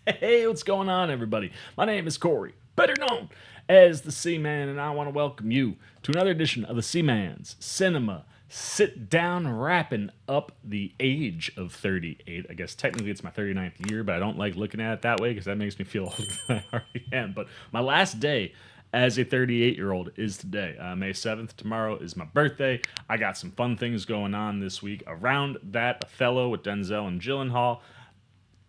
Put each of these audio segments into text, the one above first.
Hey, what's going on, everybody? My name is Corey, better known as the Seaman, and I want to welcome you to another edition of the Seaman's Cinema Sit Down, wrapping up the age of 38. I guess technically it's my 39th year, but I don't like looking at it that way because that makes me feel older than I already am. But my last day as a 38-year-old is today. May 7th, tomorrow is my birthday. I got some fun things going on this week around that. Othello with Denzel and Gyllenhaal.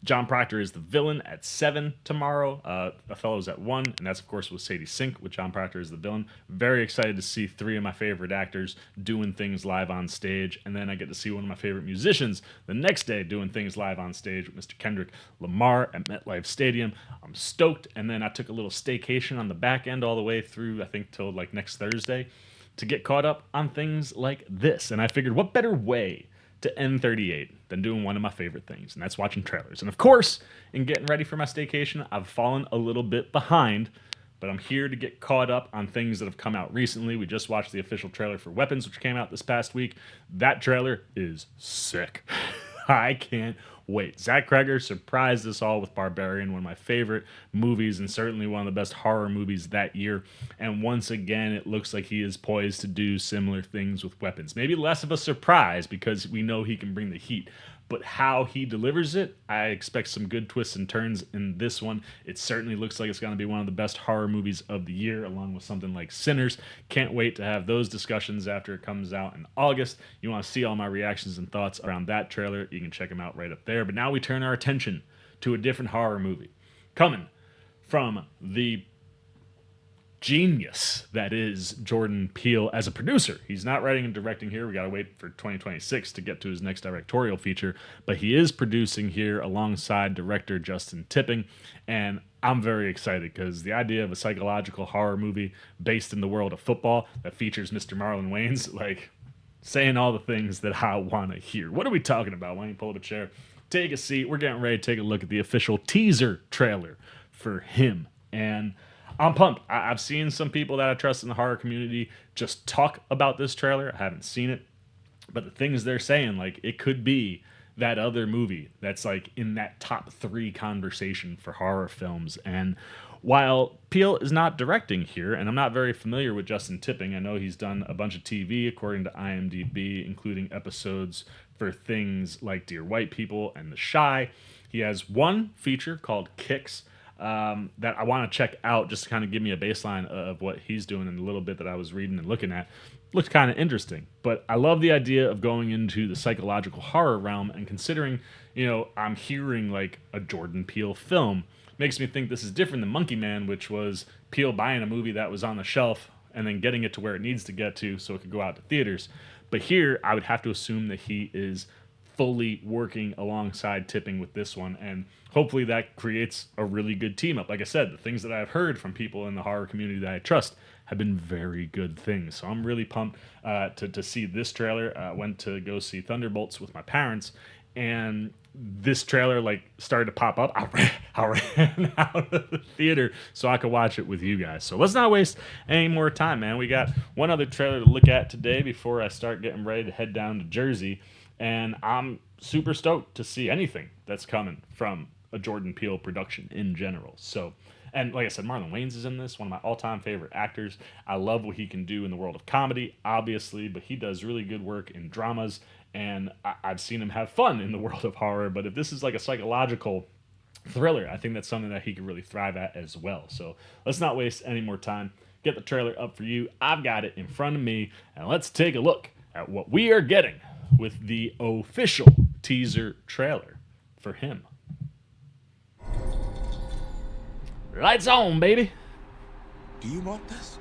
John Proctor is the villain at 7 tomorrow. Othello's at 1, and that's, of course, with Sadie Sink, with John Proctor as the villain. Very excited to see three of my favorite actors doing things live on stage, and then I get to see one of my favorite musicians the next day doing things live on stage with Mr. Kendrick Lamar at MetLife Stadium. I'm stoked, and then I took a little staycation on the back end all the way through, I think, till like next Thursday to get caught up on things like this. And I figured, what better way to end 38 than doing one of my favorite things, and that's watching trailers. And of course, in getting ready for my staycation, I've fallen a little bit behind, but I'm here to get caught up on things that have come out recently. We just watched the official trailer for Weapons, which came out this past week. That trailer is sick. I can't wait. Zach Cregger surprised us all with Barbarian, one of my favorite movies and certainly one of the best horror movies that year. And once again, it looks like he is poised to do similar things with Weapons. Maybe less of a surprise because we know he can bring the heat. But how he delivers it, I expect some good twists and turns in this one. It certainly looks like it's going to be one of the best horror movies of the year, along with something like Sinners. Can't wait to have those discussions after it comes out in August. You want to see all my reactions and thoughts around that trailer, you can check them out right up there. But now we turn our attention to a different horror movie. Coming from the genius that is Jordan Peele as a producer. He's not writing and directing here. We got to wait for 2026 to get to his next directorial feature, but he is producing here alongside director Justin Tipping, and I'm very excited because the idea of a psychological horror movie based in the world of football that features Mr. Marlon Wayans, like saying all the things that I want to hear. What are we talking about? Why don't you pull up a chair, take a seat. We're getting ready to take a look at the official teaser trailer for him, and I'm pumped. I've seen some people that I trust in the horror community just talk about this trailer. I haven't seen it, but the things they're saying, like, it could be that other movie that's like in that top 3 conversation for horror films. And while Peele is not directing here, and I'm not very familiar with Justin Tipping, I know he's done a bunch of TV according to IMDb, including episodes for things like Dear White People and The Shy. He has one feature called Kicks, that I want to check out just to kind of give me a baseline of what he's doing, and a little bit that I was reading and looking at looked kind of interesting. But I love the idea of going into the psychological horror realm, and considering, I'm hearing like a Jordan Peele film, makes me think this is different than Monkey Man, which was Peele buying a movie that was on the shelf and then getting it to where it needs to get to so it could go out to theaters. But here, I would have to assume that he is fully working alongside Tipping with this one, and hopefully that creates a really good team up. Like I said, the things that I've heard from people in the horror community that I trust have been very good things. So I'm really pumped to see this trailer. I went to go see Thunderbolts with my parents, and this trailer like started to pop up. I ran out of the theater so I could watch it with you guys. So let's not waste any more time, man. We got one other trailer to look at today before I start getting ready to head down to Jersey. And I'm super stoked to see anything that's coming from a Jordan Peele production in general. So, and like I said, Marlon Wayans is in this, one of my all-time favorite actors. I love what he can do in the world of comedy, obviously, but he does really good work in dramas, and I've seen him have fun in the world of horror. But if this is like a psychological thriller, I think that's something that he could really thrive at as well. So let's not waste any more time. Get the trailer up for you. I've got it in front of me, and let's take a look at what we are getting with the official teaser trailer for him. Lights on, baby. Do you want this?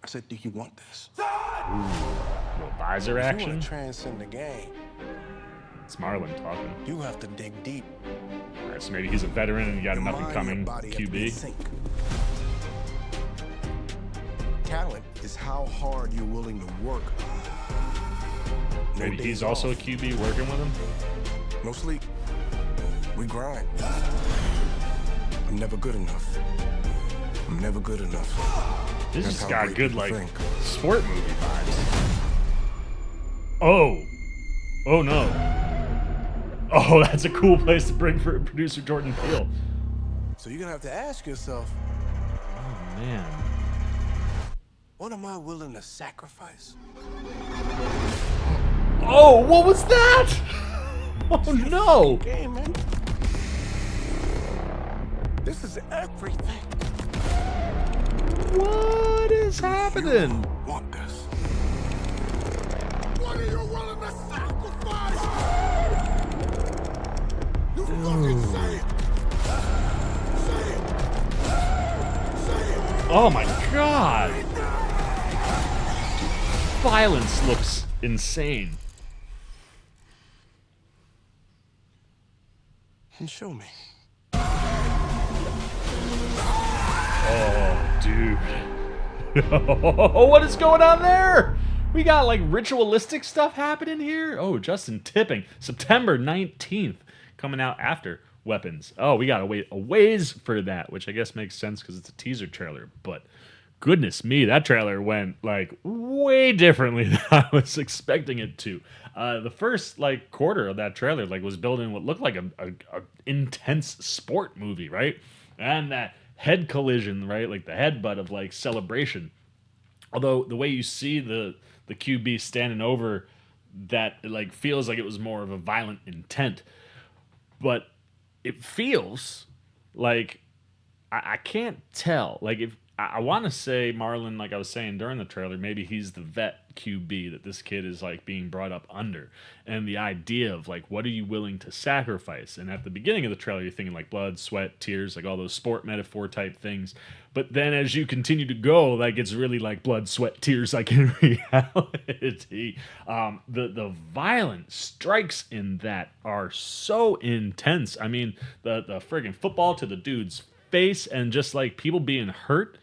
I said, do you want this? Little visor If you action. want to transcend the game, It's Marlon talking. you have to dig deep. All right, so maybe he's a veteran and he got an Your mind, up-and-coming your body have to be in QB. sync. Talent is how hard you're willing to work. No Maybe days he's also a off, QB working with him. no sleep. We grind. I'm never good enough. I'm never good enough. This That's has how got great good, people like, think. sport movie vibes. Oh. Oh, no. Oh, that's a cool place to bring for producer Jordan Peele. So you're gonna have to ask yourself, Oh man. what am I willing to sacrifice? Oh, what was that? Oh no. Game, man. This is everything. What is happening? Want this? What are you willing to sacrifice? You fucking say it. Say it. Say it. Oh my god. Violence looks insane. And show me. Oh, dude. What is going on there? We got like ritualistic stuff happening here. Oh, Justin Tipping, September 19th, coming out after Weapons. Oh, we gotta wait a ways for that, which I guess makes sense because it's a teaser trailer. But goodness me, that trailer went like way differently than I was expecting it to. The first like quarter of that trailer like was building what looked like a intense sport movie, right? And that head collision, right? Like the headbutt of like Celebration. Although the way you see the QB standing over that, it like feels like it was more of a violent intent. But it feels like I can't tell. Like if I want to say Marlon, like I was saying during the trailer, maybe he's the vet QB that this kid is like being brought up under, and the idea of like what are you willing to sacrifice? And at the beginning of the trailer, you're thinking like blood, sweat, tears, like all those sport metaphor type things. But then as you continue to go, like it's really like blood, sweat, tears, like in reality. The violent strikes in that are so intense. I mean, the friggin' football to the dude's face and just like people being hurt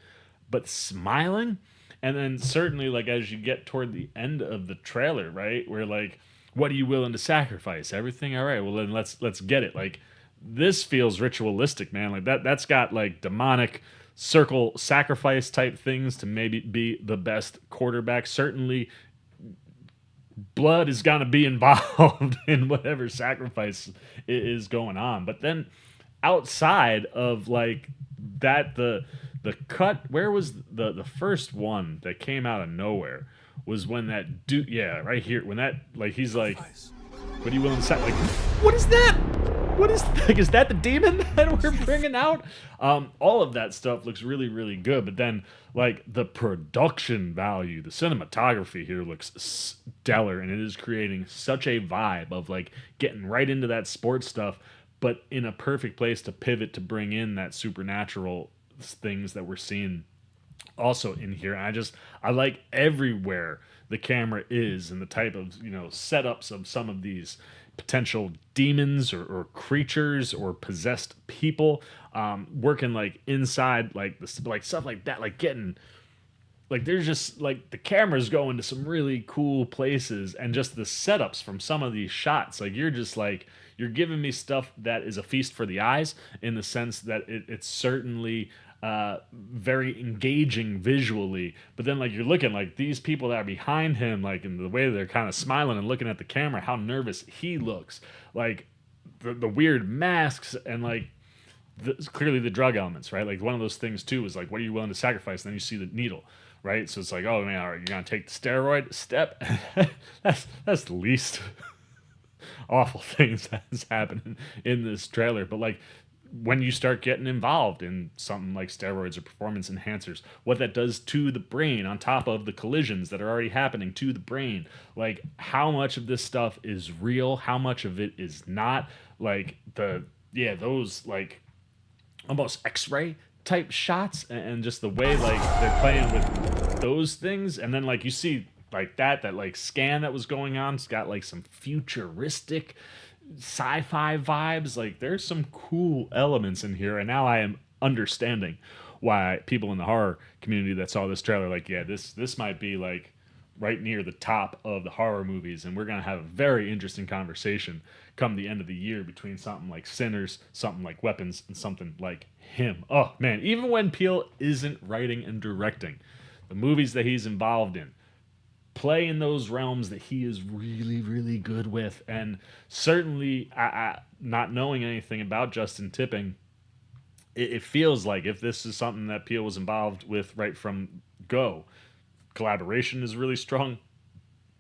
but smiling. And then certainly like as you get toward the end of the trailer, right, where like what are you willing to sacrifice? Everything? All right, well then let's get it. Like this feels ritualistic, man. Like that's got like demonic circle sacrifice type things to maybe be the best quarterback. Certainly blood is going to be involved in whatever sacrifice is going on. But then outside of like that, the cut, where was the first one that came out of nowhere was when that dude, yeah, right here, when that like he's like, what are you willing to say? Like, what is that? What is like, is that the demon that we're bringing out? All of that stuff looks really, really good. But then like the production value, the cinematography here looks stellar, and it is creating such a vibe of like getting right into that sports stuff, but in a perfect place to pivot to bring in that supernatural things that we're seeing also in here. And I like everywhere the camera is and the type of, you know, setups of some of these potential demons or creatures or possessed people, working like inside like this, like stuff like that, like getting like there's just like the camera's going to some really cool places, and just the setups from some of these shots, like you're just like you're giving me stuff that is a feast for the eyes, in the sense that it's certainly very engaging visually. But then like you're looking like these people that are behind him, like in the way they're kind of smiling and looking at the camera, how nervous he looks, like the weird masks, and like clearly the drug elements, right? Like one of those things too is like, what are you willing to sacrifice? And then you see the needle, right? So it's like, oh man, all right, you're gonna take the steroid step. that's the least awful things that's happening in this trailer. But like when you start getting involved in something like steroids or performance enhancers, what that does to the brain on top of the collisions that are already happening to the brain, like how much of this stuff is real, how much of it is not, like those like almost X-ray type shots, and just the way like they're playing with those things. And then like you see like that like scan that was going on, it's got like some futuristic sci-fi vibes. Like there's some cool elements in here, and now I am understanding why people in the horror community that saw this trailer like, yeah, this might be like right near the top of the horror movies, and we're gonna have a very interesting conversation come the end of the year between something like Sinners, something like Weapons, and something like him. Oh man, even when Peele isn't writing and directing, the movies that he's involved in, play in those realms that he is really, really good with. And certainly, not knowing anything about Justin Tipping, it feels like if this is something that Peele was involved with right from go, collaboration is really strong,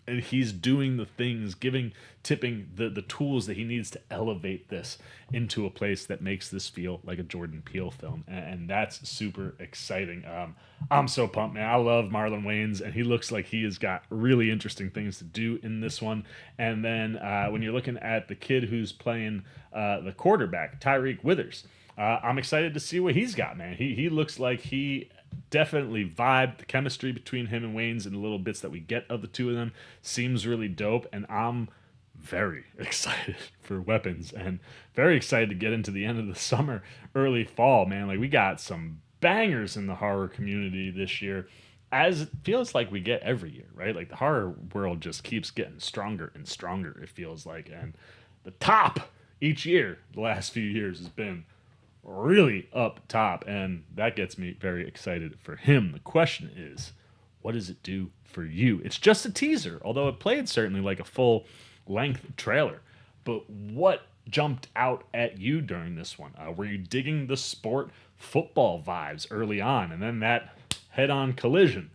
and he's doing the things, giving Tipping the tools that he needs to elevate this into a place that makes this feel like a Jordan Peele film, and that's super exciting. I'm so pumped, man. I love Marlon Wayans, and he looks like he has got really interesting things to do in this one. And then when you're looking at the kid who's playing the quarterback, Tyreek Withers, I'm excited to see what he's got, man. He looks like he definitely vibed. The chemistry between him and Wayans and the little bits that we get of the two of them seems really dope, and I'm very excited for Weapons and very excited to get into the end of the summer, early fall, man. Like, we got some bangers in the horror community this year, as it feels like we get every year, right? Like, the horror world just keeps getting stronger and stronger, it feels like. And the top each year, the last few years, has been really up top, and that gets me very excited for him. The question is, what does it do for you? It's just a teaser, although it played certainly like a full length trailer. But what jumped out at you during this one? Were you digging the sport football vibes early on, and then that head-on collision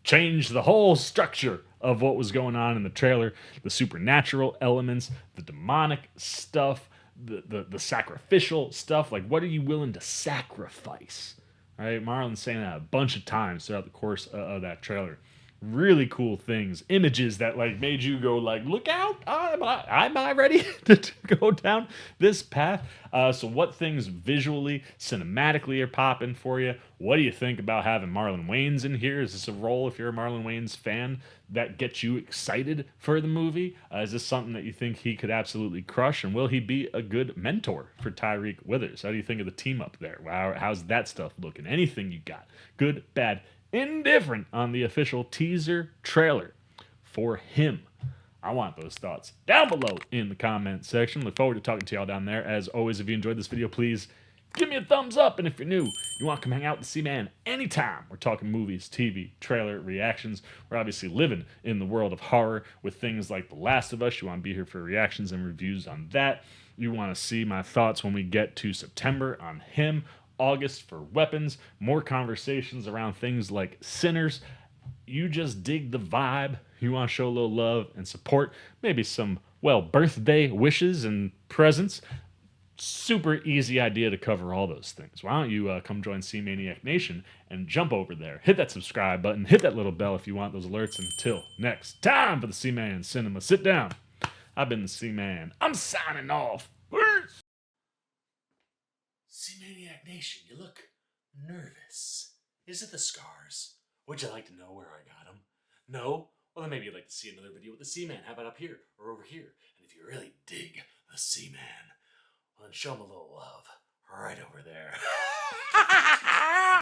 changed the whole structure of what was going on in the trailer? The supernatural elements, the demonic stuff, the sacrificial stuff. Like, what are you willing to sacrifice? Right? Marlon's saying that a bunch of times throughout the course of that trailer. Really cool things, images that like made you go like, look out, am I ready to go down this path? So what things visually, cinematically are popping for you? What do you think about having Marlon Wayans in here? Is this a role, if you're a Marlon Wayans fan, that gets you excited for the movie? Is this something that you think he could absolutely crush? And will he be a good mentor for Tyreek Withers? How do you think of the team up there? How's that stuff looking? Anything you got? Good, bad, indifferent on the official teaser trailer for him? I want those thoughts down below in the comment section. Look forward to talking to y'all down there. As always, if you enjoyed this video, please give me a thumbs up. And if you're new, you want to come hang out with the C-Man anytime. We're talking movies, TV, trailer, reactions. We're obviously living in the world of horror with things like The Last of Us. You want to be here for reactions and reviews on that. You want to see my thoughts when we get to September on him. August for Weapons, more conversations around things like Sinners. You just dig the vibe. You want to show a little love and support, maybe some, well, birthday wishes and presents. Super easy idea to cover all those things. Why don't you come join C-Maniac Nation and jump over there. Hit that subscribe button. Hit that little bell if you want those alerts. Until next time, for the C-Man Cinema Sit Down, I've been the C-Man. I'm signing off. Peace. C-Maniac Nation, you look nervous. Is it the scars? Would you like to know where I got them? No? Well, then maybe you'd like to see another video with the C-Man. How about up here or over here? And if you really dig the C-Man, well, then show him a little love right over there.